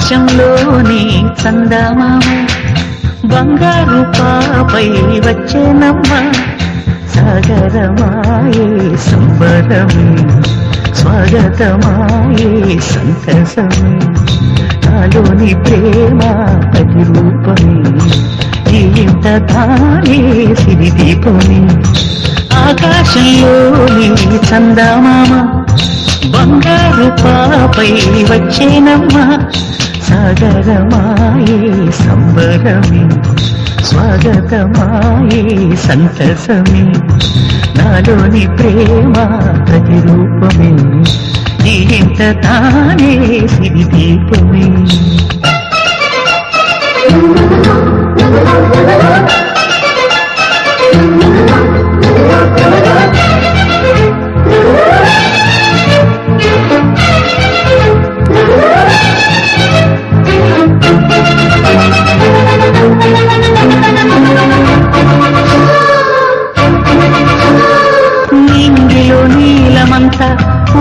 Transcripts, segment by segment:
ఆకాశంలోని చందమామ బంగారు పాపై వచ్చేనమ్మ సాగరమాయే సంబరమే స్వాగతమాయే సంతసమే నాలోని ప్రేమ ప్రతిరూపమే ఈ ఇంత తానే సిరిదీపమే ఆకాశంలోని చందమామ బంగారు పాపై వచ్చేనమ్మ సాగరమాయే సంబరమే స్వాగతమాయే సంతసమే నాలోని ప్రేమ ప్రతిరూపమే ఈ ఇంత తానే సిరిదీపమే నింగిలో నీలమంతా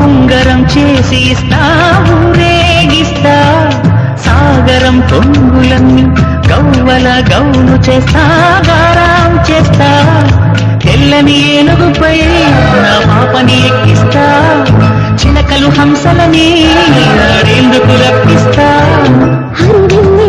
ఉంగరం చేసి ఇస్తా ఊరేగిస్తా సాగరం పొంగులన్నీ గవ్వల గౌను చేస్తా గారాం చేస్తా తెల్లని ఏనుగుపై నా పాపని ఎక్కిస్తా చిలకలు హంసలని ఆడేందుకు రప్పిస్తా హరివిల్లు